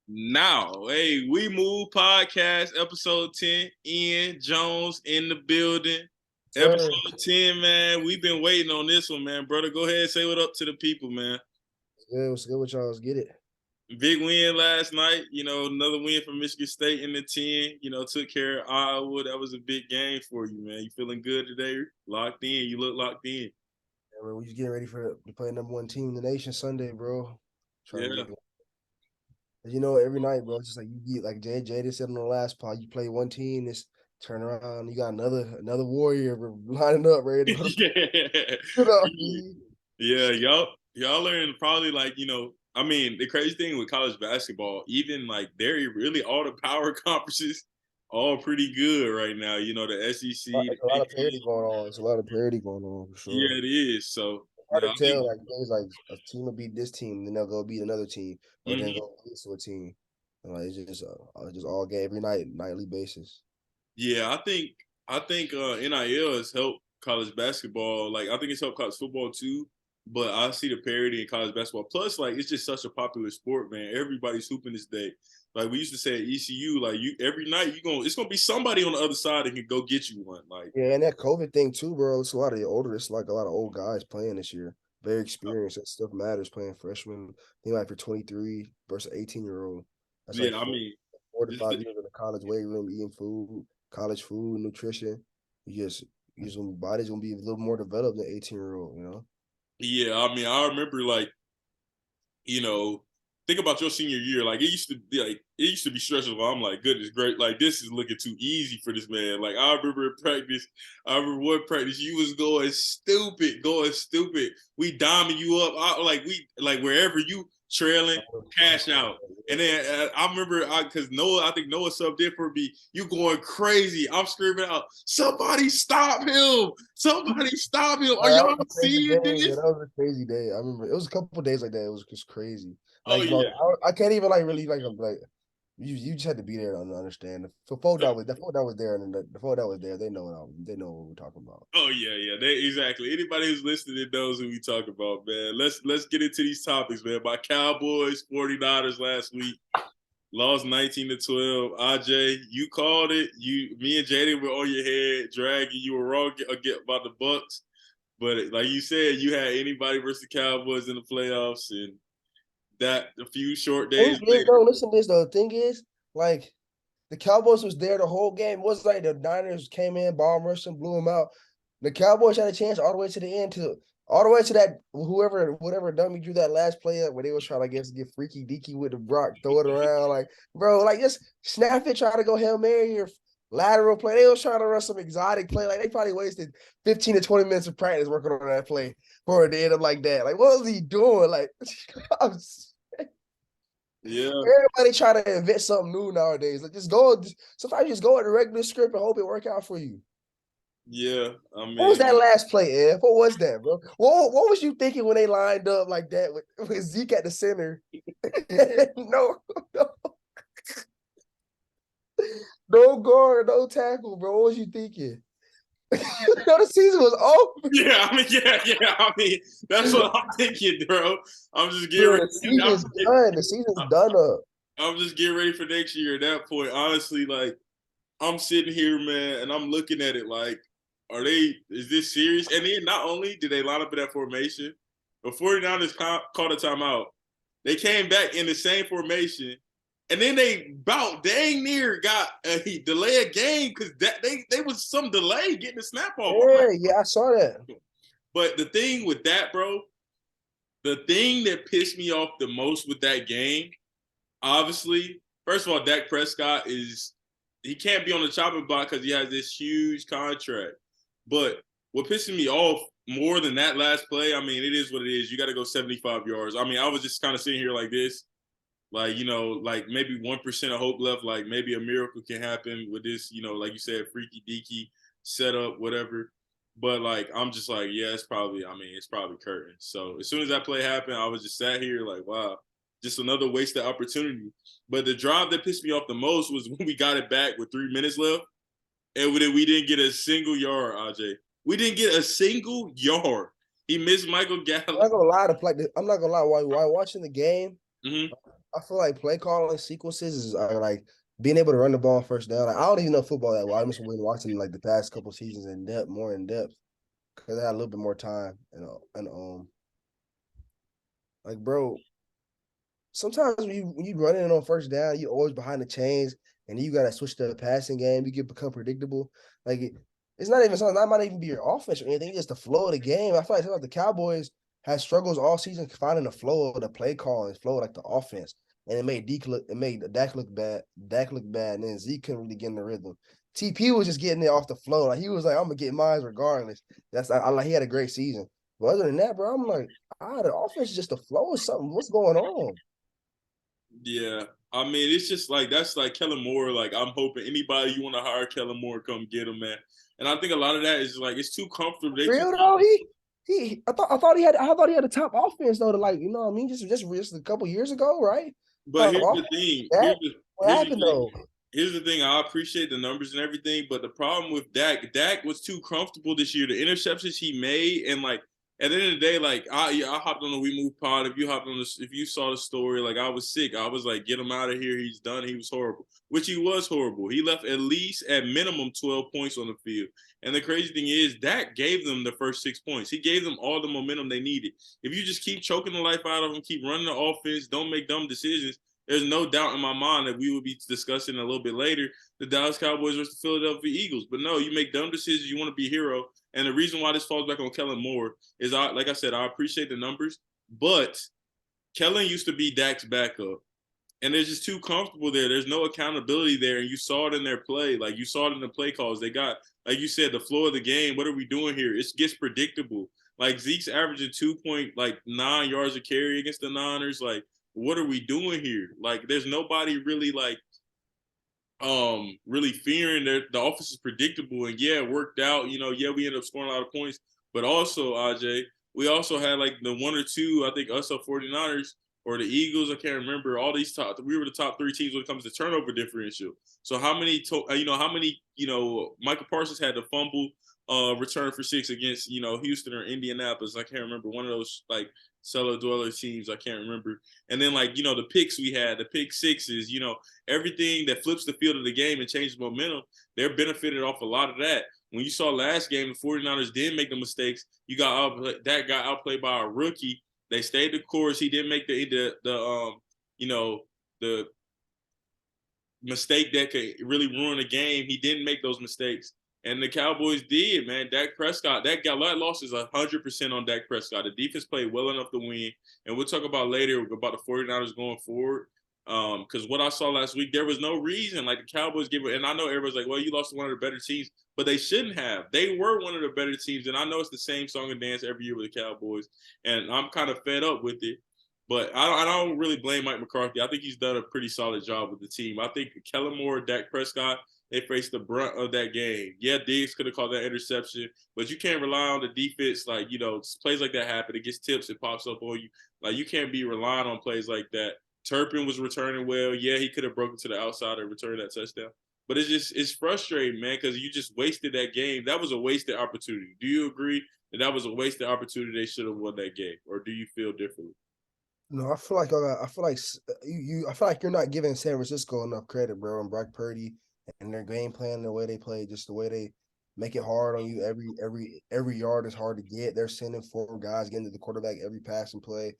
Now, hey, we move podcast episode 10. Ian Jones in the building. Sir, Episode 10, man. We've been waiting on this one, man. Brother, go ahead and say what up to the people, man. what's good with y'all? Let's get it. Big win last night. Another win from Michigan State in the 10. Took care of Iowa. That was a big game for you, man. You feeling good today? Locked in. You look locked in. Yeah, bro, we just getting ready to play number one team in the nation Sunday, bro. Trying to Yeah. get every night, bro. It's just like you get like Jay said on the last pod, you play one team, it's turn around, you got another warrior lining up, ready to go to Yeah. Yeah, y'all are in probably the crazy thing with college basketball, even like they're really all the power conferences all pretty good right now. The SEC, the It's a lot Big of parity Ten. going on. It's a lot of parity going on for Yeah, sure. it is. So, Hard I to think tell, like things like a team will beat this team, then they'll go beat another team, or then mhm. go lose to a team. And like it's just all game every night, nightly basis. Yeah, I think NIL has helped college basketball. Like I think it's helped college football too. But I see the parity in college basketball. Plus, like it's just such a popular sport, man. Everybody's hooping this day. Like we used to say at ECU, like you every night it's gonna be somebody on the other side that can go get you one. Like Yeah, and that COVID thing too, bro. It's a lot of the older. It's like a lot of old guys playing this year. Very experienced. That stuff matters. Playing freshmen, I think like for 23 versus 18-year-old. That's like yeah, I mean, four to just 5 years in the college weight room, eating food, college food, nutrition. You just body's gonna be a little more developed than 18-year-old. yeah, I mean, I remember like you know, think about your senior year. Like it used to be stressful. I'm like, goodness, great. Like this is looking too easy for this man. Like I remember in practice, I remember one practice, you was going stupid. We diming you up. Like wherever you trailing, cash out. And then I remember, because I think Noah subbed in for me. You going crazy? I'm screaming out, "Somebody stop him! Somebody stop him! Are That y'all was a crazy seeing day. Yeah, this?" that was a crazy day. I remember it was a couple of days like that. It was just crazy. Oh Like, bro, yeah. I can't even like really like you just had to be there to understand. The folk that was there, and the folk that was there, they know what we're talking about. Oh yeah. Exactly. Anybody who's listening knows who we talk about, man. Let's get into these topics, man. My Cowboys, 49ers last week lost 19-12. AJ, you called it. Me and Jaden were on your head, dragging. You were wrong about the Bucks, but like you said, you had anybody versus the Cowboys in the playoffs, and that a few short Thing days is, later. though, listen to this though. The thing is, like the Cowboys was there the whole game. It wasn't like the Niners came in, bomb rushed and blew them out. The Cowboys had a chance all the way to the end to all the way to that whatever dummy drew that last play up where they was trying to get freaky deaky with the Brock, throw it around like bro, like just snap it, try to go Hail Mary or lateral play. They was trying to run some exotic play. Like they probably wasted 15 to 20 minutes of practice working on that play for it to end up like that. Like, what was he doing? Like Yeah, everybody try to invent something new nowadays. Like sometimes just go at the regular script and hope it work out for you. yeah. I What was mean, that last play, Ed? What was that, bro? What was you thinking when they lined up like that with Zeke at the center? no, no, no guard, no tackle, bro. What was you thinking? The season was over. yeah. I mean, yeah. I mean, that's what I'm thinking, bro. I'm just getting Bro, ready. the season's done. The season's done up. I'm just getting ready for next year. At that point, honestly, like I'm sitting here, man, and I'm looking at it like, is this serious? And then not only did they line up in that formation, the 49ers called a timeout. They came back in the same formation, and then they about dang near got a delay a game because they was some delay getting the snap off. I'm Yeah, like, yeah, I saw that. but the thing with that, bro, the thing that pissed me off the most with that game, obviously, first of all, Dak Prescott he can't be on the chopping block because he has this huge contract. But what pisses me off more than that last play, I mean, it is what it is. You got to go 75 yards. I mean, I was just kind of sitting here like this, like like maybe 1% of hope left. Like maybe a miracle can happen with this, like you said, freaky deaky setup, whatever. But like I'm just like, yeah, it's probably curtain. So as soon as that play happened, I was just sat here like, wow, just another wasted opportunity. But the drive that pissed me off the most was when we got it back with 3 minutes left, and we didn't get a single yard. AJ, we didn't get a single yard. He missed Michael I'm not Gallup. gonna lie to play. I'm not gonna lie. While watching the game, Mm-hmm. I feel like play calling sequences are like being able to run the ball on first down. Like, I don't even know football that well. I just been watching like the past couple seasons in depth, more in depth, because I had a little bit more time. Like bro, sometimes when you run in on first down, you always behind the chains, and then you gotta switch to the passing game. You get become predictable. Like it's not even something that might even be your offense or anything. It's just the flow of the game. I feel like sometimes the Cowboys had struggles all season finding the flow of the play call and flow of, like the offense, and it made Dak look bad. Dak look bad, and then Zeke couldn't really get in the rhythm. TP was just getting it off the flow. Like he was like, I'm gonna get mine regardless. I like he had a great season. But other than that, bro, I'm like, the offense is just the flow or something. What's going on? Yeah. I mean, it's just like that's like Kellen Moore. Like I'm hoping anybody you want to hire Kellen Moore, come get him, man. And I think a lot of that is like it's too comfortable. They too Real though, I thought he had a top offense though to like what I mean just a couple years ago, right? But Top here's the offense. thing. That what Here's the happened thing. though? Here's the thing. I appreciate the numbers and everything, but the problem with Dak was too comfortable this year. The interceptions he made, and like at the end of the day, like I hopped on the We Move pod. If you hopped on this, if you saw the story, like I was sick. I was like, get him out of here. He's done. He was horrible, which he was horrible. He left at least at minimum 12 points on the field. And the crazy thing is, Dak gave them the first 6 points. He gave them all the momentum they needed. If you just keep choking the life out of them, keep running the offense, don't make dumb decisions, there's no doubt in my mind that we will be discussing a little bit later the Dallas Cowboys versus the Philadelphia Eagles. But no, you make dumb decisions. You want to be a hero. And the reason why this falls back on Kellen Moore is, like I said, I appreciate the numbers, but Kellen used to be Dak's backup. And they're just too comfortable there. There's no accountability there. And you saw it in their play. Like you saw it in the play calls. They got, like you said, the flow of the game. What are we doing here? It gets predictable. Like Zeke's averaging 2.9 yards a carry against the Niners. Like, what are we doing here? Like, there's nobody really like really fearing that the offense is predictable, and yeah, it worked out. Yeah, we ended up scoring a lot of points, but also AJ, we also had like the one or two, I think us or 49ers or the Eagles, I can't remember, all these we were the top three teams when it comes to turnover differential. So how many Michael Parsons had to fumble return for six against Houston or Indianapolis, I can't remember, one of those like cellar dweller teams, I can't remember. And then like the picks we had, the pick sixes, everything that flips the field of the game and changes momentum, they're benefited off a lot of that. When you saw last game, the 49ers didn't make the mistakes. That got outplayed by a rookie. They stayed the course. He didn't make the mistake that could really ruin a game. He didn't make those mistakes. And the Cowboys did, man. Dak Prescott, that loss is 100% on Dak Prescott. The defense played well enough to win. And we'll talk about later about the 49ers going forward. Because what I saw last week, there was no reason. Like the Cowboys give it, and I know everybody's like, well, you lost to one of the better teams, but they shouldn't have. They were one of the better teams. And I know it's the same song and dance every year with the Cowboys. And I'm kind of fed up with it. But I don't really blame Mike McCarthy. I think he's done a pretty solid job with the team. I think Kellen Moore, Dak Prescott, they faced the brunt of that game. Yeah, Diggs could have called that interception, but you can't rely on the defense. Like, plays like that happen. It gets tips, it pops up on you. Like, you can't be relying on plays like that. Turpin was returning well. Yeah, he could have broken to the outside and returned that touchdown. But it's frustrating, man, because you just wasted that game. That was a wasted opportunity. Do you agree that was a wasted opportunity? They should have won that game, or do you feel differently? No, I feel like you're not giving San Francisco enough credit, bro, and Brock Purdy and their game plan, the way they play, just the way they make it hard on you. Every yard is hard to get. They're sending four guys getting to the quarterback every pass and play.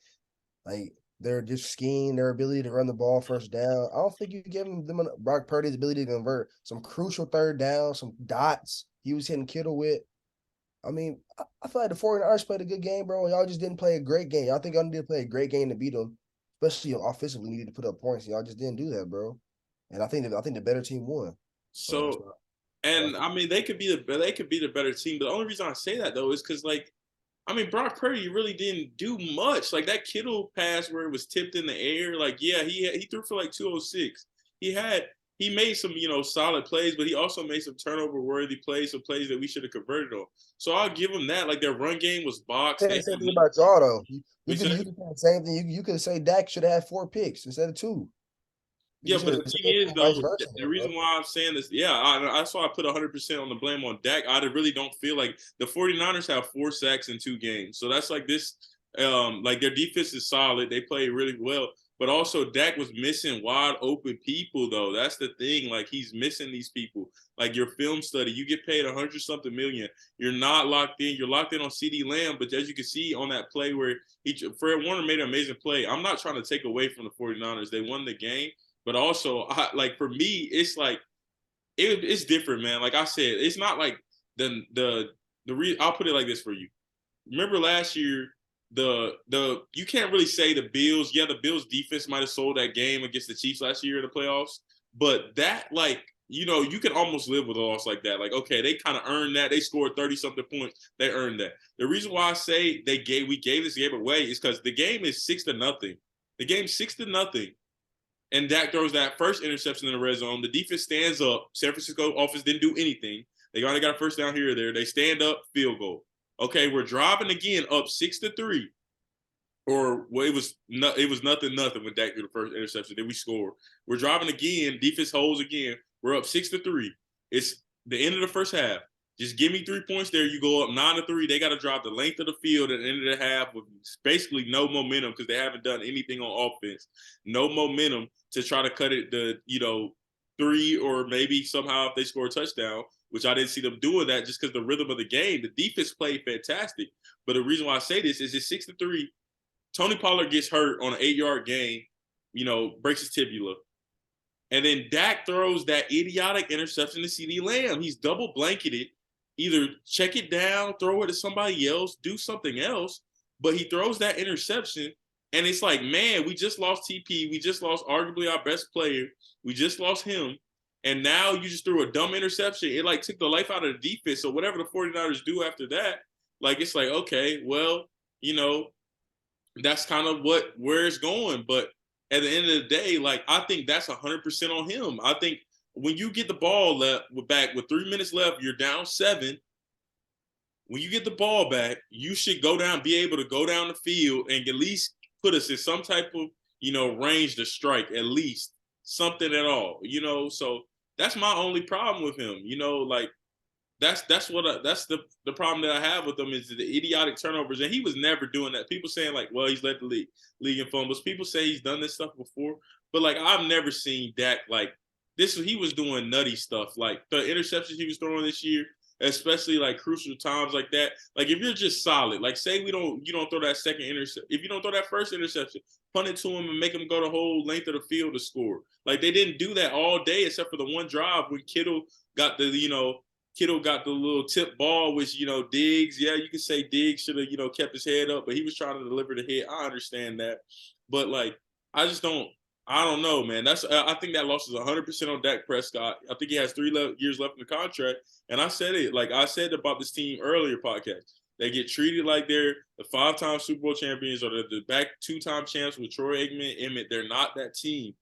Like they're just scheming their ability to run the ball first down. I don't think you give them Brock Purdy's ability to convert some crucial third down, some dots he was hitting Kittle with. I mean, I feel like the 49ers played a good game, bro. Y'all just didn't play a great game. Y'all think y'all need to play a great game to beat them, especially offensively. Needed to put up points. Y'all just didn't do that, bro. And I think the better team won. So that's So, and what I mean, they could be the better team. But the only reason I say that though is because, like, I mean, Brock Purdy really didn't do much. Like that Kittle pass where it was tipped in the air. Like, yeah, he threw for like 206. He made some solid plays, but he also made some turnover worthy plays, some plays that we should have converted on. So I'll give him that. Like their run game was boxed. say They the same had thing about y'all though. You we could said. you could say the same thing. You could say Dak should have had 4 picks instead of 2. You Yeah, but should the have thing is, vice though, versa, the though, reason bro. why I'm saying this, yeah, that's why I put 100% on the blame on Dak. I really don't feel like the 49ers have 4 sacks in 2 games. So that's like this, like their defense is solid. They play really well. But also Dak was missing wide open people though. That's the thing. Like he's missing these people. Like your film study, you get paid 100-something million. You're not locked in. You're locked in on CeeDee Lamb. But as you can see on that play where Fred Warner made an amazing play. I'm not trying to take away from the 49ers. They won the game. But also, like for me, it's like it's different, man. Like I said, it's not like I'll put it like this for you. Remember last year, you can't really say the Bills. Yeah, the Bills defense might have sold that game against the Chiefs last year in the playoffs, but that you can almost live with a loss like that. Like, okay, they kind of earned that. They scored 30-something points. They earned that. The reason why I say we gave this game away is because the game is 6-0. The game's 6-0. And Dak throws that first interception in the red zone. The defense stands up. San Francisco offense didn't do anything. They only got a first down here or there. They stand up, field goal. Okay, we're driving again up 6-3. Or well, it was nothing when Dak threw the first interception. Then we score. We're driving again. Defense holds again. We're up 6-3. It's the end of the first half. Just give me 3 points there. You go up 9-3. They got to drive the length of the field at the end of the half with basically no momentum because they haven't done anything on offense. No momentum to try to cut it to 3 or maybe somehow if they score a touchdown, which I didn't see them doing that just because the rhythm of the game. The defense played fantastic. But the reason why I say this is it's 6-3. Tony Pollard gets hurt on an 8-yard gain, breaks his tibia. And then Dak throws that idiotic interception to CeeDee Lamb. He's double blanketed. Either check it down, throw it to somebody else, do something else. But he throws that interception, and it's like, man, we just lost TP. We just lost arguably our best player. We just lost him. And now you just threw a dumb interception. It took the life out of the defense. So whatever the 49ers do after that, it's like, okay, well, that's kind of where it's going. But at the end of the day, I think that's 100% on him. I think when you get the ball back with 3 minutes left, you're down 7. When you get the ball back, you should be able to go down the field and at least put us in some type of, range to strike, at least something at all, So that's my only problem with him, that's the problem that I have with him is the idiotic turnovers, and he was never doing that. People saying well, he's led the league in fumbles. People say he's done this stuff before, but I've never seen Dak this. He was doing nutty stuff, the interceptions he was throwing this year, especially crucial times like that. If you're just solid, say you don't throw that second interception. If you don't throw that first interception, punt it to him and make him go the whole length of the field to score. They didn't do that all day except for the one drive when Kittle got the little tip ball, which, Diggs, yeah, you can say Diggs should have, kept his head up, but he was trying to deliver the hit. I understand that. But, I don't know, man. I think that loss is 100% on Dak Prescott. I think he has 3 years left in the contract. And I said it, I said about this team earlier podcast. They get treated like they're the 5-time Super Bowl champions or the back 2-time champs with Troy Aikman, Emmett. They're not that team.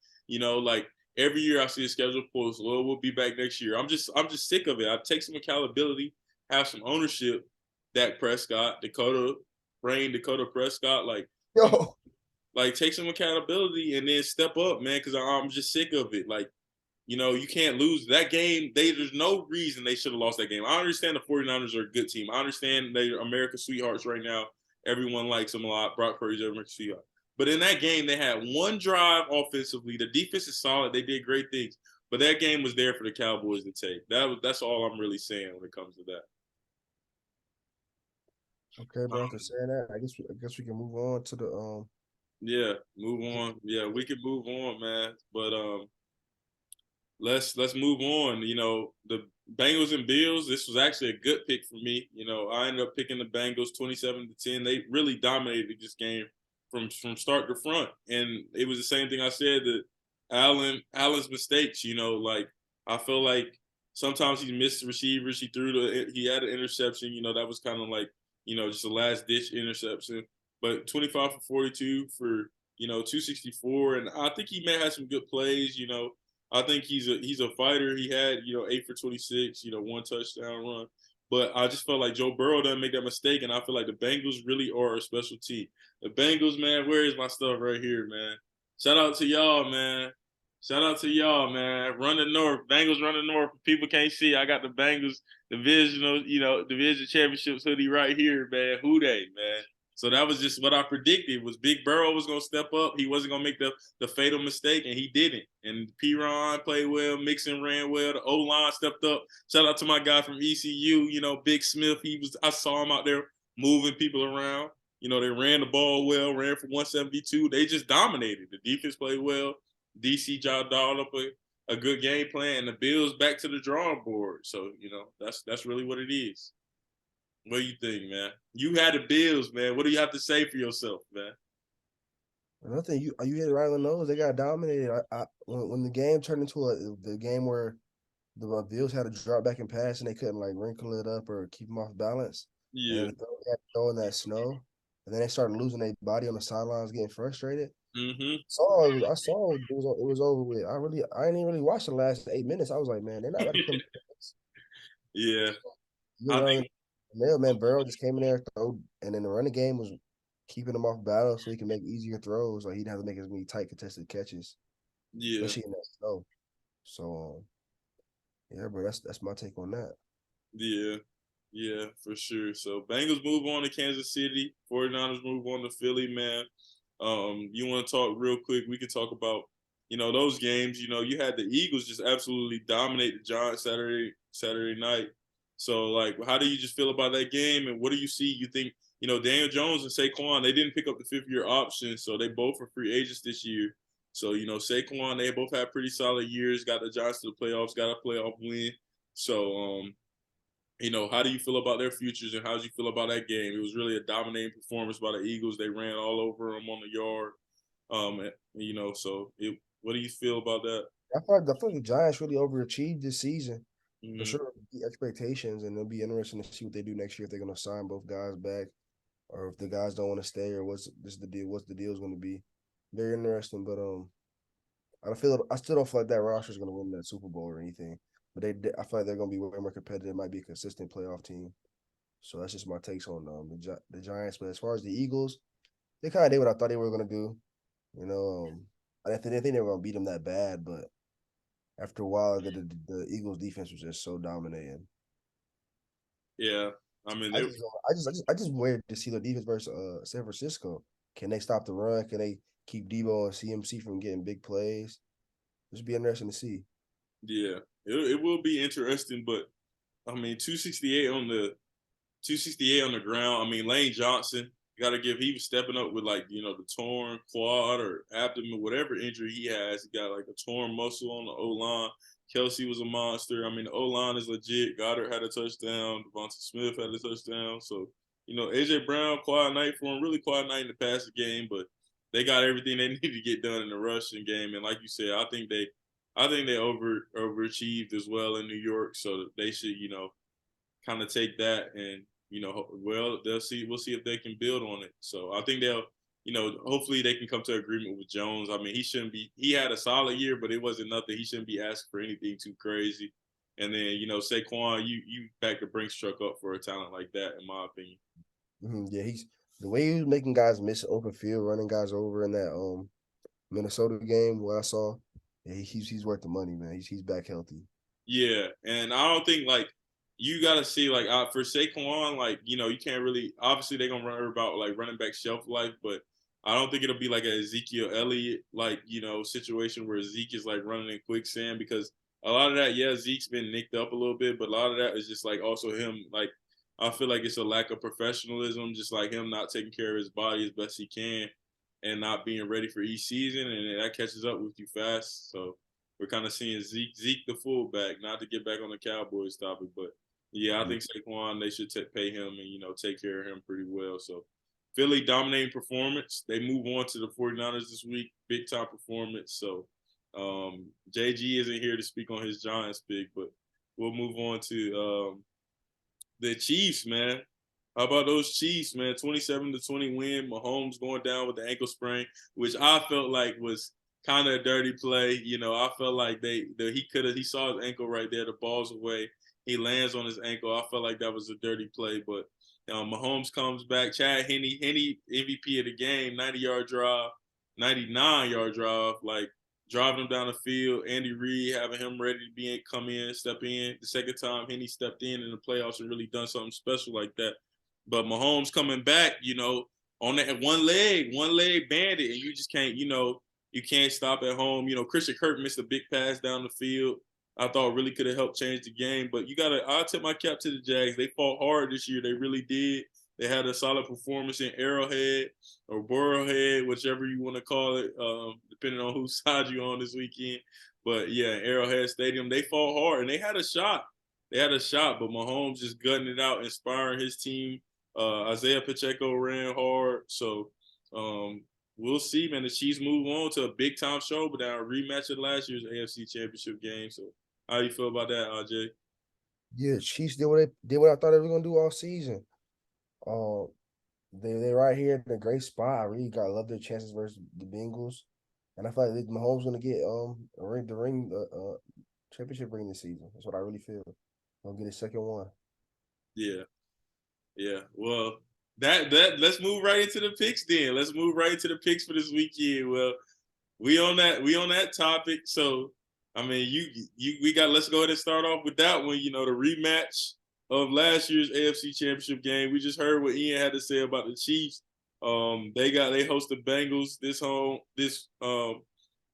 Every year I see a schedule post, well, we'll be back next year. I'm just sick of it. I take some accountability, have some ownership. Dak Prescott, Dakota Prescott, Yo, take some accountability and then step up, man, because I'm just sick of it. You can't lose that game. There's no reason they should have lost that game. I understand the 49ers are a good team. I understand they're America's sweethearts right now. Everyone likes them a lot. Brock Purdy's America's sweetheart. But in that game, they had one drive offensively. The defense is solid. They did great things. But that game was there for the Cowboys to take. That's all I'm really saying when it comes to that. okay, but after saying that, I guess we can move on to the Yeah, move on. Yeah, we can move on, man. But let's move on. The Bengals and Bills, this was actually a good pick for me. I ended up picking the Bengals 27-10. They really dominated this game from start to front. And it was the same thing I said that Allen's mistakes, I feel like sometimes he missed receivers. He had an interception, that was kind of just a last ditch interception. But 25 for 42 for 264. And I think he may have some good plays, I think he's a fighter. He had, 8 for 26, 1 touchdown run. But I just felt like Joe Burrow doesn't make that mistake, and I feel like the Bengals really are a special team. The Bengals, man, where is my stuff right here, man? Shout out to y'all, man. Run the North. Bengals run the North. People can't see. I got the Bengals division championship hoodie right here, man. Who they, man? So that was just what I predicted was Big Burrow was gonna step up. He wasn't gonna make the fatal mistake, and he didn't. And P-Ron played well, Mixon ran well, the O-line stepped up. Shout out to my guy from ECU, Big Smith. I saw him out there moving people around. They ran the ball well, ran for 172. They just dominated. The defense played well. DC job dialed up a good game plan, and the Bills back to the drawing board. So, that's really what it is. What do you think, man? You had the Bills, man. What do you have to say for yourself, man? Nothing. You hit it right on the nose. They got dominated. When the game turned into the game where the Bills had to drop back and pass and they couldn't like wrinkle it up or keep them off balance, and Yeah. then they had to go in that snow, and then they started losing their body on the sidelines, getting frustrated. Mm-hmm. I saw it was over with. I didn't even really watch the last 8 minutes. I was like, man, they're not about to come. Yeah. You I know, think, and man, Burrow just came in there, throw, and then the running game was keeping him off balance so he can make easier throws. Like he didn't have to make as many tight contested catches, yeah. especially in that snow. So yeah, bro, that's my take on that. Yeah. Yeah, for sure. So Bengals move on to Kansas City. 49ers move on to Philly, man. You want to talk real quick? We could talk about, those games. You had the Eagles just absolutely dominate the Giants Saturday night. So, like, how do you just feel about that game? And what do you see? You think, Daniel Jones and Saquon, they didn't pick up the fifth-year option, so they both are free agents this year. So, Saquon, they both had pretty solid years, got the Giants to the playoffs, got a playoff win. So, how do you feel about their futures and how did you feel about that game? It was really a dominating performance by the Eagles. They ran all over them on the yard. What do you feel about that? I feel like the Giants really overachieved this season. For Mm-hmm. sure, the expectations, and it'll be interesting to see what they do next year if they're going to sign both guys back, or if the guys don't want to stay, or what's this the deal? What's the deal is going to be? Very interesting, but I still don't feel like that roster is going to win that Super Bowl or anything. But I feel like they're going to be way more competitive. It might be a consistent playoff team. So that's just my takes on the Giants. But as far as the Eagles, they kind of did what I thought they were going to do. You know, I didn't think they were going to beat them that bad, but after a while, the Eagles defense was just so dominating. Yeah, I mean, I just I just waited to see the defense versus San Francisco. Can they stop the run? Can they keep Debo and CMC from getting big plays? Just be interesting to see. yeah, it will be interesting, but I mean, 268 on the ground. I mean, Lane Johnson, he was stepping up with like, the torn quad or abdomen, whatever injury he has. He got like a torn muscle on the O line. Kelsey was a monster. I mean, the O line is legit. Goddard had a touchdown. Devonta Smith had a touchdown. So, AJ Brown, quiet night for him, really quiet night in the passing game, but they got everything they need to get done in the rushing game. And like you said, I think they overachieved as well in New York. So they should, kind of take that and well, we'll see if they can build on it. So I think they'll, hopefully they can come to agreement with Jones. I mean, he had a solid year, but it wasn't nothing. He shouldn't be asking for anything too crazy. And then, Saquon, you back the Brinks truck up for a talent like that, in my opinion. Yeah, he's the way he was making guys miss open field, running guys over in that Minnesota game. What I saw, yeah, he's worth the money, man. He's back healthy. Yeah, and I don't think like you got to see like for Saquon, like you can't really. Obviously, they're gonna run about like running back shelf life, but I don't think it'll be like a Ezekiel Elliott like situation where Zeke is like running in quicksand because a lot of that, yeah, Zeke's been nicked up a little bit, but a lot of that is just like also him like I feel like it's a lack of professionalism, just like him not taking care of his body as best he can and not being ready for each season, and that catches up with you fast. So we're kind of seeing Zeke the fullback, not to get back on the Cowboys topic, but yeah, I Yeah. think Saquon they should pay him and take care of him pretty well. So Philly dominating performance. They move on to the 49ers this week, big time performance. So JG isn't here to speak on his Giants pick, but we'll move on to the Chiefs, man. How about those Chiefs, man? 27-20 win. Mahomes going down with the ankle sprain, which I felt like was kind of a dirty play. I felt like he saw his ankle right there. The ball's away. He lands on his ankle. I felt like that was a dirty play, but Mahomes comes back. Chad Henne MVP of the game, 90-yard drive, 99-yard drive, like driving him down the field. Andy Reid having him ready to step in. The second time Henne stepped in the playoffs and really done something special like that. But Mahomes coming back, on that one leg bandit, and you just can't, you can't stop at home. Christian Kirk missed a big pass down the field. I thought really could have helped change the game. But I'll tip my cap to the Jags. They fought hard this year. They really did. They had a solid performance in Arrowhead or Burrowhead, whichever you want to call it, depending on whose side you're on this weekend. But yeah, Arrowhead Stadium, they fought hard and they had a shot. But Mahomes just gutting it out, inspiring his team. Isaiah Pacheco ran hard. So we'll see, man. The Chiefs move on to a big time showdown, a rematch of last year's AFC Championship game. So how you feel about that, RJ? Yeah, Chiefs did what I thought they were gonna do all season. Um, they're right here in a great spot. I really gotta love their chances versus the Bengals, and I feel like Mahomes gonna get championship ring this season. That's what I really feel. Gonna get his second one. Yeah. Yeah. Well, that let's move right into the picks then. Let's move right into the picks for this weekend. Well, we on that topic. So I mean let's go ahead and start off with that one. The rematch of last year's AFC Championship game. We just heard what Ian had to say about the Chiefs. They host the Bengals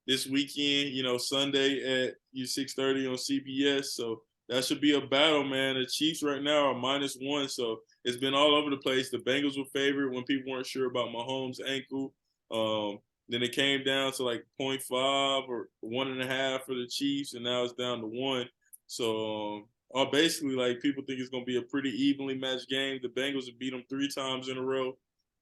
this weekend, Sunday at 6:30 on CBS. So that should be a battle, man. The Chiefs right now are -1, so it's been all over the place. The Bengals were favored when people weren't sure about Mahomes' ankle. Then it came down to like 0.5 or 1.5 for the Chiefs, and now it's down to 1. So basically, like, people think it's going to be a pretty evenly matched game. The Bengals have beat them 3 times in a row.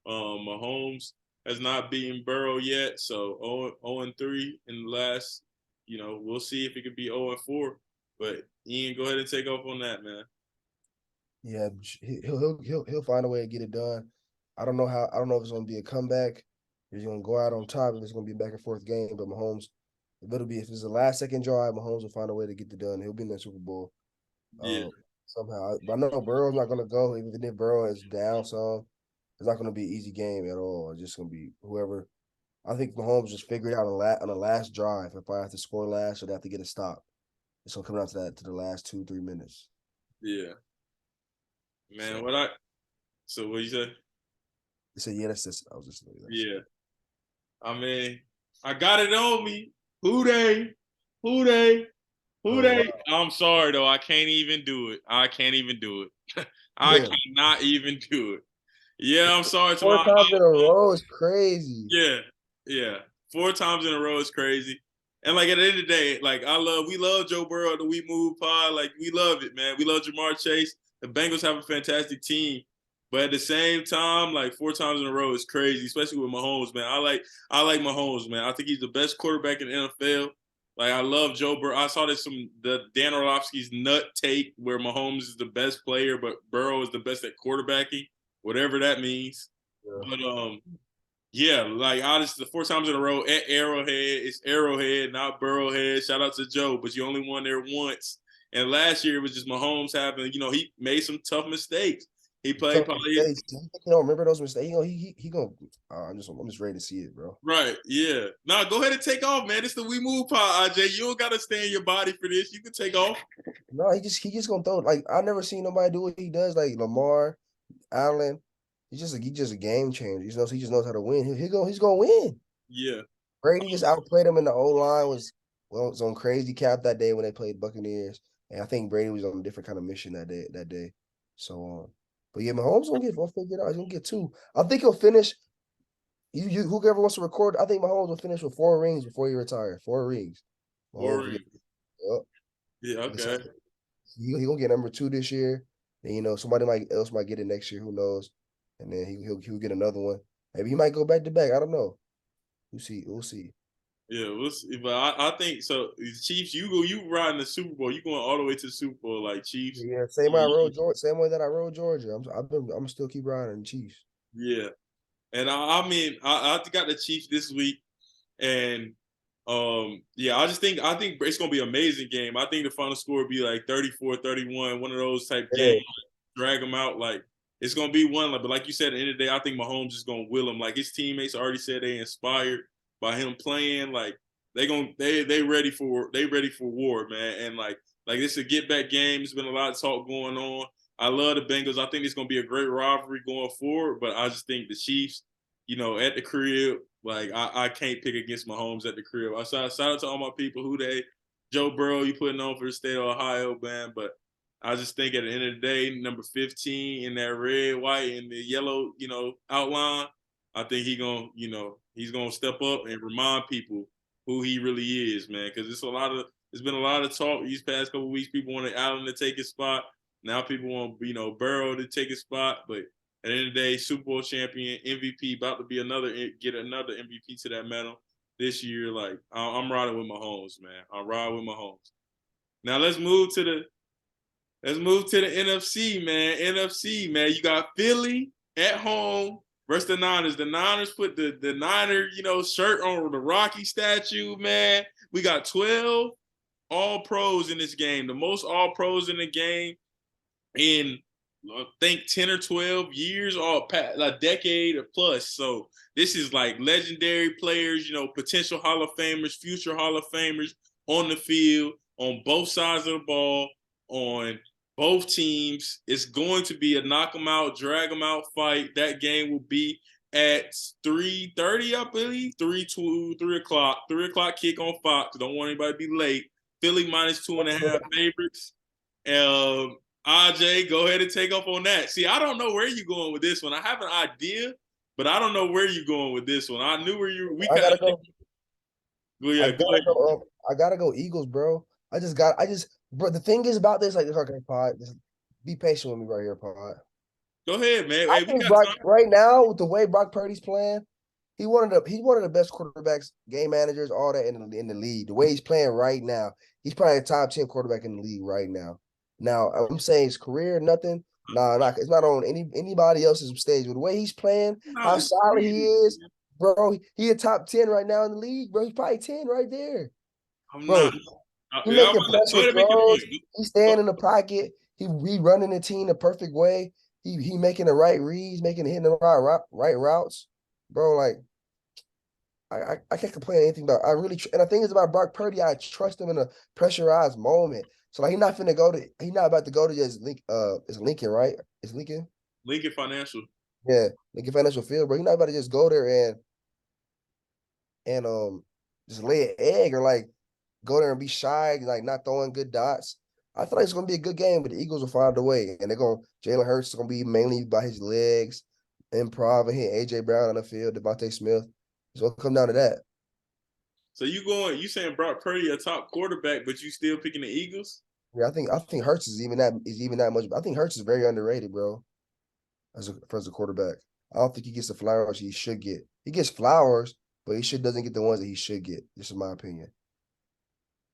Mahomes has not beaten Burrow yet, so 0-3 in the last. We'll see if it could be 0-4. But Ian, go ahead and take off on that, man. Yeah, he'll find a way to get it done. I don't know how. I don't know if it's gonna be a comeback. If he's gonna go out on top. If it's gonna be a back and forth game. But Mahomes, if it's a last second drive, Mahomes will find a way to get it done. He'll be in the Super Bowl. Yeah, Somehow. But I know Burrow's not gonna go. Even if Burrow is down some, it's not gonna be an easy game at all. It's just gonna be whoever. I think Mahomes just figured out on the last drive. If I have to score last, or they have to get a stop. It's gonna come down to the last 2-3 minutes. yeah, man. So So what you say? they said, yeah, that's just I was just Yeah, I mean, I got it on me. Who they? Who they? Who Oh they? wow. I'm sorry though. I can't even do it. I can't even do it. I Yeah. cannot even do it. Yeah, I'm sorry to Four my. times in a row is crazy. Yeah, yeah. 4 times in a row is crazy. And like at the end of the day, like we love Joe Burrow, the We Move pod. Like we love it, man. We love Jamar Chase. The Bengals have a fantastic team. But at the same time, like 4 times in a row is crazy, especially with Mahomes, man. I like Mahomes, man. I think he's the best quarterback in the NFL. Like I love Joe Burrow. I saw this from the Dan Orlovsky's nut take where Mahomes is the best player, but Burrow is the best at quarterbacking, whatever that means. Yeah. But yeah, like honestly, the 4 times in a row at Arrowhead, it's Arrowhead, not Burrowhead. Shout out to Joe, but you only won there once. And last year it was just Mahomes having, he made some tough mistakes. He played Tough probably mistakes. You don't remember those mistakes. He gonna. I'm just ready to see it, bro. right. Yeah. Now go ahead and take off, man. It's the We Move pod, AJ. You don't gotta stay in your body for this. You can take off. No, he just gonna throw. Like I never seen nobody do what he does. Like Lamar, Allen. He's just a game changer. He just knows how to win. He's gonna win. Yeah. Brady just outplayed him, and the O line was on crazy cap that day when they played Buccaneers. And I think Brady was on a different kind of mission that day. So but yeah, Mahomes gonna figure it out. He's gonna get 2. I think he'll finish. Whoever wants to record, I think Mahomes will finish with 4 rings before he retires. 4 rings. Mahomes will Or get up. yeah, okay. He gonna get number 2 this year. And somebody else might get it next year. Who knows? And then he'll get another one. Maybe he might go back to back. I don't know. We'll see. Yeah, we'll see. But I think so. Chiefs, you riding the Super Bowl. You going all the way to the Super Bowl, like Chiefs. Yeah, same way I rode Georgia. Same way that I rode Georgia. I'm gonna still keep riding the Chiefs. Yeah. And I mean, I got the Chiefs this week, and yeah, I think it's gonna be an amazing game. I think the final score will be like 34-31, one of those type Yeah, games. Drag them out, like it's gonna be one. But like you said, at the end of the day, I think Mahomes is gonna will him. Like his teammates already said, they inspired by him playing. Like they ready for war, man. And like this is a get back game. There's been a lot of talk going on. I love the Bengals. I think it's gonna be a great rivalry going forward. But I just think the Chiefs at the crib. Like I can't pick against Mahomes at the crib. I shout out to all my people who they Joe Burrow, you putting on for the state of Ohio, man. But I just think at the end of the day, number 15 in that red, white, and the yellow, outline, I think he's gonna step up and remind people who he really is, man. Because there's been a lot of talk these past couple of weeks. People wanted Allen to take his spot. Now people want Burrow to take his spot, but at the end of the day, Super Bowl champion, MVP, about to get another MVP to that medal this year. Like I'm riding with Mahomes, man. I'm riding with Mahomes. Now let's move to the NFC, man. NFC, man. You got Philly at home versus the Niners. The Niners put the Niner, shirt on the Rocky statue, man. We got 12 all pros in this game. The most all pros in the game in I think 10 or 12 years, or a decade or plus. So this is like legendary players, potential Hall of Famers, future Hall of Famers on the field, on both sides of the ball, on both teams. It's going to be a knock 'em out, drag 'em out fight. That game will be at 3:30, I believe. 3 o'clock. 3 o'clock kick on Fox. Don't want anybody to be late. Philly minus 2.5 favorites. RJ, go ahead and take up on that. See, I don't know where you're going with this one. I have an idea, but I don't know where you're going with this one. I knew where you. We I kind gotta of. go. Go ahead. I gotta go Eagles, bro. Bro. The thing is about this, like, okay, Pod, just be patient with me right here, Pod. Go ahead, man. I Hey, we think got Brock time. right now with the way Brock Purdy's playing, he's one of the best quarterbacks, game managers, all that in the league. The way he's playing right now, he's probably a top 10 quarterback in the league right now. Now I'm saying his career, nothing. Nah, it's not on anybody else's stage. But the way he's playing, how No, solid he is, bro. He a top 10 right now in the league, bro. He's probably 10 right there, I'm bro. not. He Yeah, making go pressure ahead and make your throws. point. He's staying in the pocket. He running the team the perfect way. He making the right reads, hitting the right routes, bro. Like I can't complain anything about. And the thing is about Brock Purdy, I trust him in a pressurized moment. So like he's not about to go to just it's Lincoln, right? It's Lincoln. Lincoln Financial. Yeah, Lincoln Financial Field, bro. He's not about to just go there and just lay an egg or like go there and be shy, like not throwing good dots. I feel like it's gonna be a good game, but the Eagles will find a way. And Jalen Hurts is gonna be mainly by his legs, improv, and hitting AJ Brown on the field, Devontae Smith. It's gonna come down to that. So you saying Brock Purdy a top quarterback, but you still picking the Eagles? Yeah, I think Hurts is even that much. I think Hurts is very underrated, bro, as a quarterback. I don't think he gets the flowers he should get. He gets flowers, but he doesn't get the ones that he should get. This is my opinion.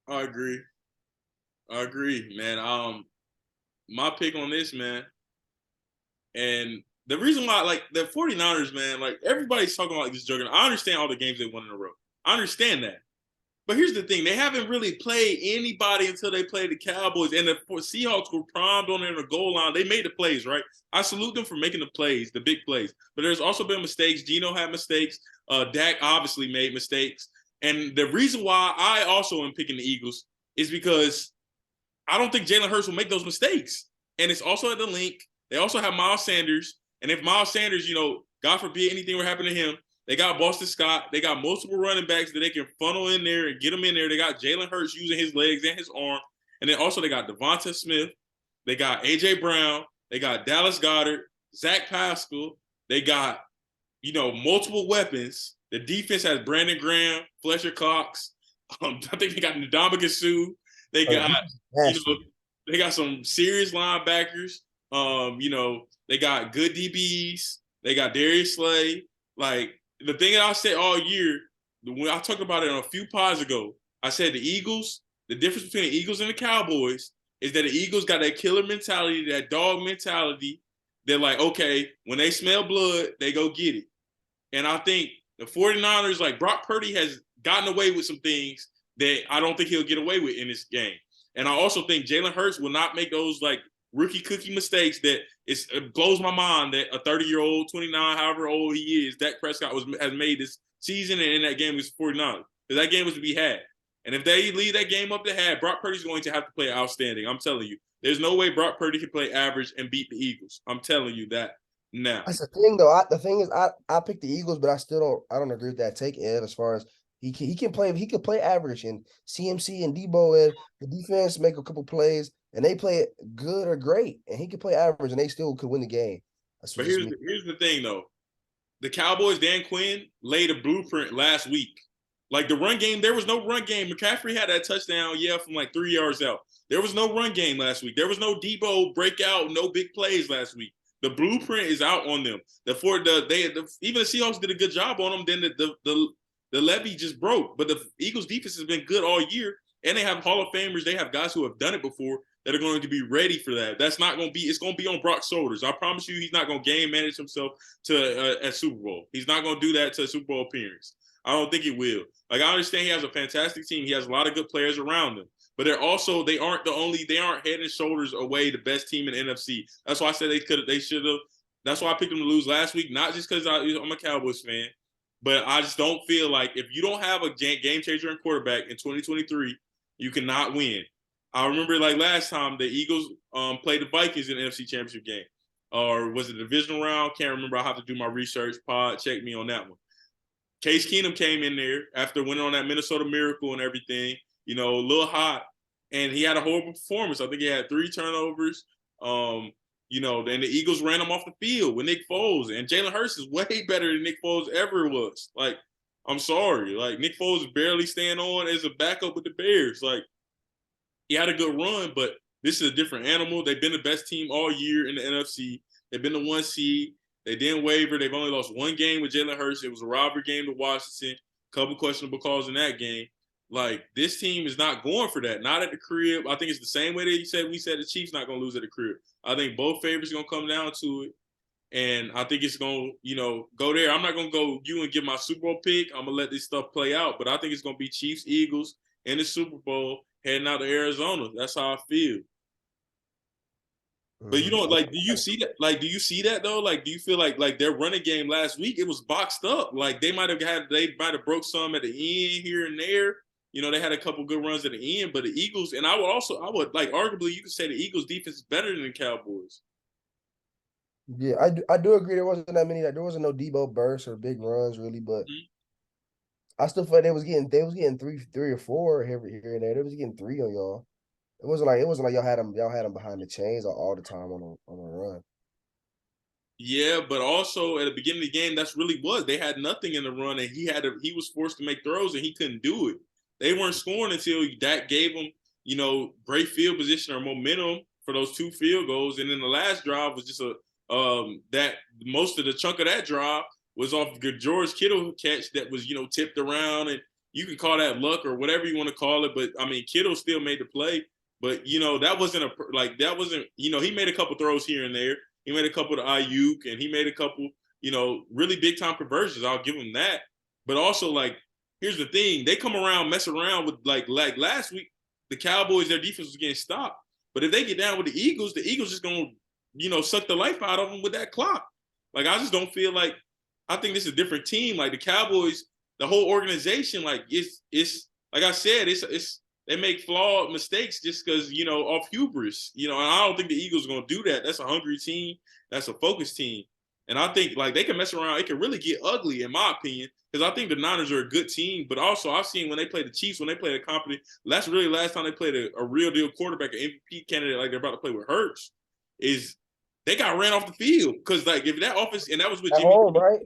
I agree. I agree, man. My pick on this, man, and the reason why, like, the 49ers, man, like, everybody's talking about like this juggernaut. I understand all the games they won in a row. I understand that. But here's the thing: they haven't really played anybody until they played the Cowboys, and the Seahawks were primed on the goal line. They made the plays, right? I salute them for making the plays, the big plays. But there's also been mistakes. Gino had mistakes. Dak obviously made mistakes. And the reason why I also am picking the Eagles is because I don't think Jalen Hurts will make those mistakes. And it's also at the link. They also have Miles Sanders. And if Miles Sanders, God forbid anything would happen to him, they got Boston Scott. They got multiple running backs that they can funnel in there and get them in there. They got Jalen Hurts using his legs and his arm. And then also they got Devonta Smith. They got A.J. Brown. They got Dallas Goedert, Zach Pascal. They got, multiple weapons. The defense has Brandon Graham, Fletcher Cox. I think they got Ndamukong Suh. They got, you know, they got some serious linebackers. They got good DBs. They got Darius Slay. Like, the thing that I said all year, when I talked about it a few pods ago, I said the difference between the Eagles and the Cowboys is that the Eagles got that killer mentality, that dog mentality. They're like, okay, when they smell blood, they go get it. And I think the 49ers, like, Brock Purdy has gotten away with some things that I don't think he'll get away with in this game. And I also think Jalen Hurts will not make those, like, rookie cookie mistakes that it blows my mind that a 30-year-old, 29, however old he is, Dak Prescott has made this season and in that game was 49. Because that game was to be had. And if they leave that game up to have, Brock Purdy's going to have to play outstanding. I'm telling you. There's no way Brock Purdy can play average and beat the Eagles. I'm telling you that. Now. That's the thing, though. The thing is, I picked the Eagles, but I don't agree with that take, Ed. As far as he can play average, and CMC and Debo and the defense make a couple plays, and they play good or great, and he can play average, and they still could win the game. That's But just me. here's the thing though. The Cowboys, Dan Quinn laid a blueprint last week. Like the run game, there was no run game. McCaffrey had that touchdown, yeah, from like 3 yards out. There was no run game last week. There was no Debo breakout, no big plays last week. The blueprint is out on them. Even the Seahawks did a good job on them. Then the levee just broke. But the Eagles defense has been good all year, and they have Hall of Famers. They have guys who have done it before that are going to be ready for that. That's not going to be. It's going to be on Brock's shoulders. I promise you, he's not going to game manage himself to a Super Bowl. He's not going to do that to a Super Bowl appearance. I don't think he will. Like I understand he has a fantastic team. He has a lot of good players around him. But they aren't head and shoulders away the best team in the NFC. That's why I said they should have. That's why I picked them to lose last week. Not just because I'm a Cowboys fan, but I just don't feel like if you don't have a game changer in quarterback in 2023, you cannot win. I remember like last time the Eagles played the Vikings in the NFC Championship game, or was it a divisional round? Can't remember. I'll have to do my research. Pod, check me on that one. Case Keenum came in there after winning on that Minnesota Miracle and everything, a little hot, and he had a horrible performance. I think he had 3 turnovers. Then the Eagles ran him off the field with Nick Foles, and Jalen Hurts is way better than Nick Foles ever was. Like, I'm sorry, like Nick Foles is barely staying on as a backup with the Bears. Like, he had a good run, but this is a different animal. They've been the best team all year in the NFC. They've been the 1 seed. They didn't waver. They've only lost 1 game with Jalen Hurts. It was a robbery game to Washington. Couple questionable calls in that game. Like, this team is not going for that. Not at the crib. I think it's the same way that we said the Chiefs not going to lose at the crib. I think both favorites are going to come down to it. And I think it's going to, go there. I'm not going to go you and get my Super Bowl pick. I'm going to let this stuff play out. But I think it's going to be Chiefs, Eagles in the Super Bowl heading out to Arizona. That's how I feel. But do you see that? Like, do you see that though? Like, do you feel like their running game last week, it was boxed up? Like they might have broke some at the end here and there. They had a couple good runs at the end, but the Eagles, and I would like arguably you could say the Eagles defense is better than the Cowboys. Yeah, I do agree. There wasn't that many. There wasn't no Debo bursts or big runs really, but I still felt they was getting three or four here and there. They was getting 3 on y'all. It wasn't like y'all had them behind the chains all the time on a run. Yeah, but also at the beginning of the game, that's really was. They had nothing in the run, and he was forced to make throws, and he couldn't do it. They weren't scoring until Dak gave them, great field position or momentum for those 2 field goals, and then the last drive was just that most of the chunk of that drive was off the George Kittle catch that was tipped around, and you can call that luck or whatever you want to call it, but I mean Kittle still made the play, but that wasn't he made a couple throws here and there. He made a couple to Ayuk, and he made a couple, really big time conversions. I'll give him that. But also, like, here's the thing: they come around, mess around with like last week, the Cowboys, their defense was getting stopped. But if they get down with the Eagles just gonna, suck the life out of them with that clock. Like, I just don't feel like. I think this is a different team. Like the Cowboys, the whole organization, like it's like I said, it's they make flawed mistakes just because, off hubris, and I don't think the Eagles are going to do that. That's a hungry team. That's a focused team. And I think, like, they can mess around. It can really get ugly, in my opinion, because I think the Niners are a good team. But also, I've seen when they play the Chiefs, when they play a competent, that's really the last time they played a real deal quarterback, an MVP candidate like they're about to play with Hurts, is they got ran off the field. Because, like, if that offense, and that was with At Jimmy home, G. right?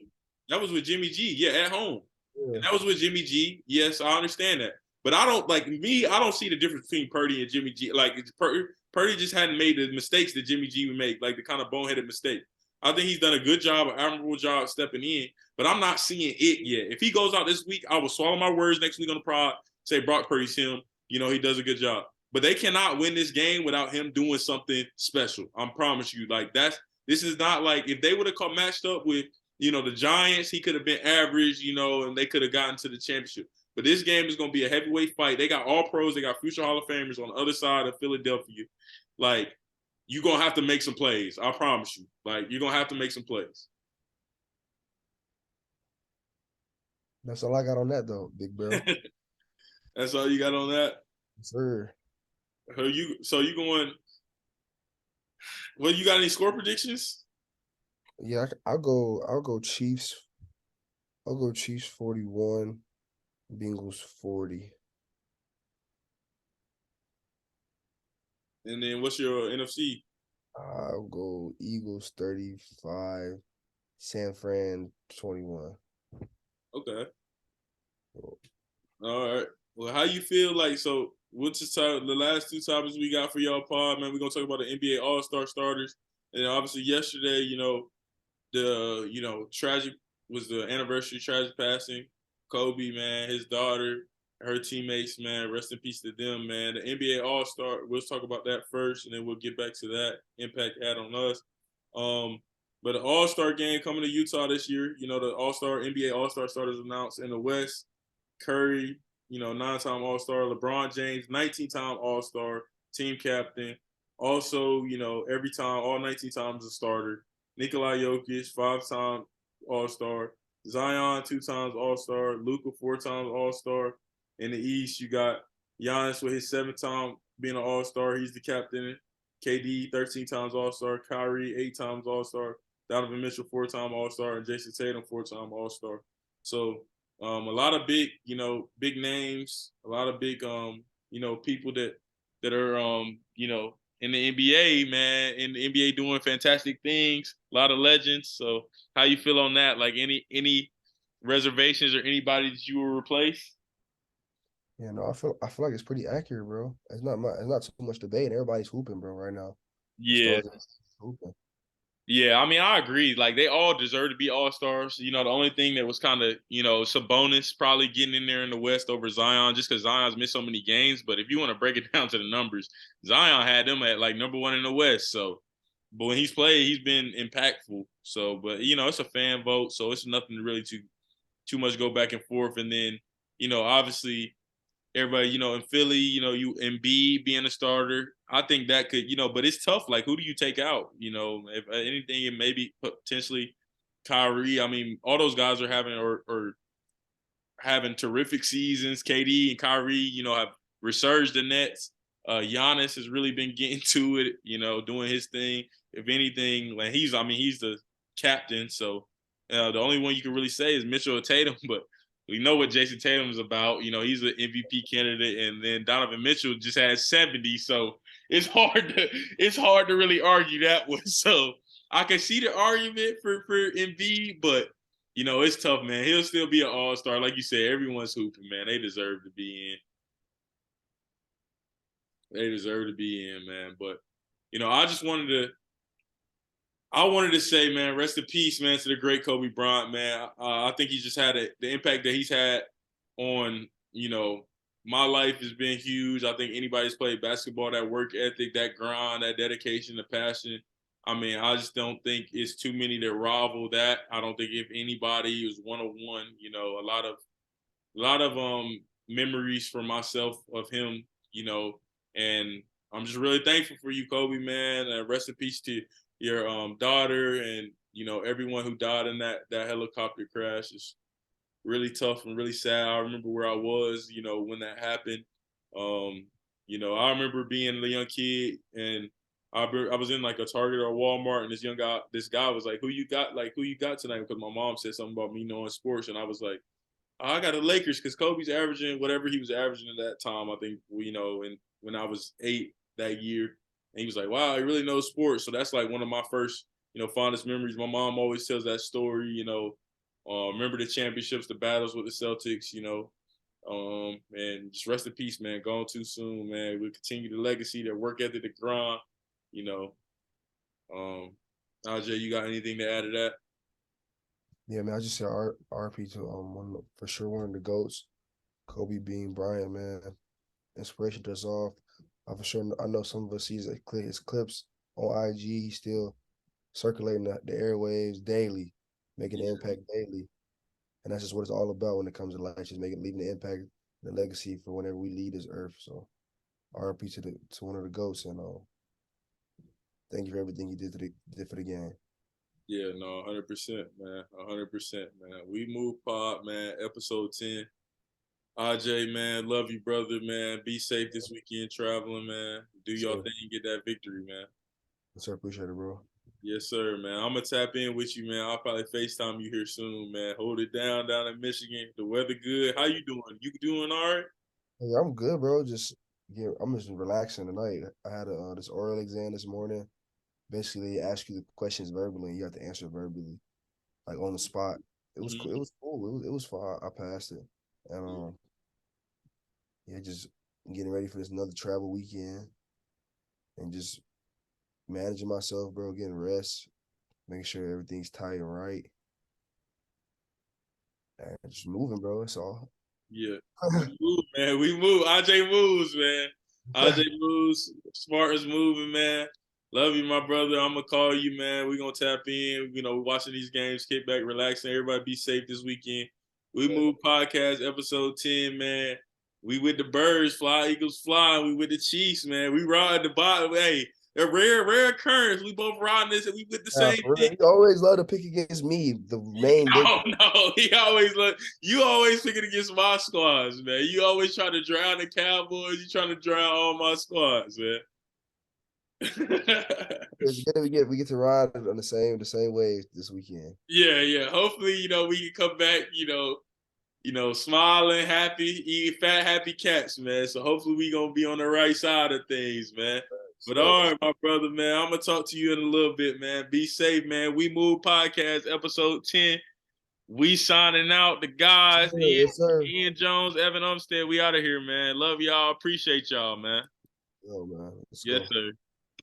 That was with Jimmy G. Yeah, at home. Yeah. And that was with Jimmy G. Yes, I understand that. But I don't see the difference between Purdy and Jimmy G. Like Purdy just hadn't made the mistakes that Jimmy G would make, like the kind of boneheaded mistake. I think he's done a good job, an admirable job stepping in, but I'm not seeing it yet. If he goes out this week, I will swallow my words next week on the pod, say Brock Purdy's him. He does a good job. But they cannot win this game without him doing something special. I promise you. Like this is not like if they would have matched up with, the Giants, he could have been average, and they could have gotten to the championship. But this game is going to be a heavyweight fight. They got all pros. They got future Hall of Famers on the other side of Philadelphia. Like, you're going to have to make some plays. I promise you. Like, you're going to have to make some plays. That's all I got on that, though, big bro. That's all you got on that? Sir. So you going – well, you got any score predictions? Yeah, I'll go Chiefs. I'll go Chiefs 41, Bengals 40. And then what's your NFC? I'll go Eagles 35, San Fran 21. Okay. All right. Well, how you feel like so? What's the last two topics we got for y'all, pod man? We're gonna talk about the NBA All Star starters, and obviously yesterday, the tragic was the anniversary tragic passing. Kobe, man, his daughter, her teammates, man, rest in peace to them, man. The NBA All Star. We'll talk about that first, and then we'll get back to that impact it had on us. Um, but the All Star game coming to Utah this year. The All Star NBA All Star starters announced in the West. Curry, 9-time All Star. LeBron James, 19-time All Star, team captain. Also, every time, all 19 times a starter. Nikola Jokic, 5-time All Star. Zion, 2 times All Star. Luka, 4 times All Star. In the East, you got Giannis with his 7th time being an All Star. He's the captain. KD, 13 times All Star. Kyrie, 8 times All Star. Donovan Mitchell, 4-time All Star. And Jason Tatum, 4-time All Star. So a lot of big names, a lot of big, people that are, in the NBA, man, in the NBA doing fantastic things. A lot of legends. So, how you feel on that? Like any reservations or anybody that you will replace? Yeah, no, I feel like it's pretty accurate, bro. It's not too much debate. Everybody's hooping, bro, right now. The Yeah, stars are hooping. yeah. I mean, I agree. Like they all deserve to be all stars. The only thing that was kind of Sabonis probably getting in there in the West over Zion, just because Zion's missed so many games. But if you want to break it down to the numbers, Zion had them at like number one in the West. So, but when he's played, he's been impactful. So, but it's a fan vote, so it's nothing really too much go back and forth. And then obviously everybody, in Philly, you Embiid being a starter. I think that could, but it's tough. Like, who do you take out? If anything, it maybe potentially Kyrie. I mean, all those guys are having or having terrific seasons. KD and Kyrie, have resurged the Nets. Giannis has really been getting to it, doing his thing. If anything, like he's the captain. So the only one you can really say is Mitchell or Tatum, but we know what Jason Tatum's about. He's an MVP candidate, and then Donovan Mitchell just had 70. So it's hard to really argue that one. So I can see the argument for Embiid, but it's tough, man. He'll still be an all-star. Like you said, everyone's hooping, man. They deserve to be in. They deserve to be in, man. But, I wanted to say, man, rest in peace, man, to the great Kobe Bryant, man. I think he just had the impact that he's had on, my life has been huge. I think anybody's played basketball, that work ethic, that grind, that dedication, the passion. I mean, I just don't think it's too many that rival that. I don't think if anybody is 101, a lot of memories for myself of him, and I'm just really thankful for you, Kobe, man. Rest in peace to your daughter and everyone who died in that helicopter crash. It's really tough and really sad. I remember where I was, when that happened. I remember being a young kid and I was in like a Target or a Walmart, and this guy was like, "Who you got? Like, who you got tonight?" Because my mom said something about me knowing sports, and I was like, I got the Lakers because Kobe's averaging whatever he was averaging at that time. I think and when I was 8 that year, and he was like, "Wow, he really knows sports." So that's like one of my first, fondest memories. My mom always tells that story. Remember the championships, the battles with the Celtics. And just rest in peace, man. Gone too soon, man. We continue the legacy, that work ethic, the grind. You know, um, Ajay, you got anything to add to that? Yeah, man, I just said RP to for sure one of the goats. Kobe being Bryant, man. Inspiration to us all. I for sure I know some of us sees his clips on IG. He's still circulating the airwaves daily, making an impact daily. And that's just what it's all about when it comes to life, just leaving the impact, the legacy for whenever we leave this earth. So RP to one of the goats, and thank you for everything you did for the game. Yeah, no, 100%, man. 100%, man. We move pod, man. Episode 10. RJ, man, love you, brother, man. Be safe this weekend traveling, man. Do your So, thing, get that victory, man. so I appreciate it, bro. Yes, sir, man. I'm gonna tap in with you, man. I'll probably FaceTime you here soon, man. Hold it down in Michigan. The weather good. How you doing? You doing all right? Hey, I'm good, bro. I'm just relaxing tonight. I had this oral exam this morning. Basically, they ask you the questions verbally, and you have to answer verbally, like on the spot. It was cool. Mm-hmm. It was cool. It was fun. I passed it, and yeah, just getting ready for this another travel weekend, and just managing myself, bro. Getting rest, making sure everything's tight and right, and just moving, bro. That's all. Yeah. We move, man. We move. AJ moves, man. AJ moves. Smart is moving, man. Love you, my brother. I'm gonna call you, man. We're gonna tap in. We're watching these games, kick back, relaxing. Everybody be safe this weekend. We Move podcast, episode 10, man. We with the birds, fly, Eagles fly. We with the Chiefs, man. We ride the bottom. Hey, a rare occurrence. We both riding this and we with the Yeah, same for real. thing. You always love to pick against me, the main big. Oh no, he always look. You always picking against my squads, man. You always trying to drown the Cowboys. You trying to drown all my squads, man. It's good that we get to ride on the same way this weekend. Yeah. Hopefully, we can come back, smiling, happy, eating fat, happy cats, man. So hopefully we gonna be on the right side of things, man. But So, all right, my brother, man. I'm gonna talk to you in a little bit, man. Be safe, man. We Move podcast, episode 10. We signing out. The guys, yes, sir. Ian Jones, Evan Umstead. We out of here, man. Love y'all. Appreciate y'all, man. Yo, man, let's Yes, go. sir.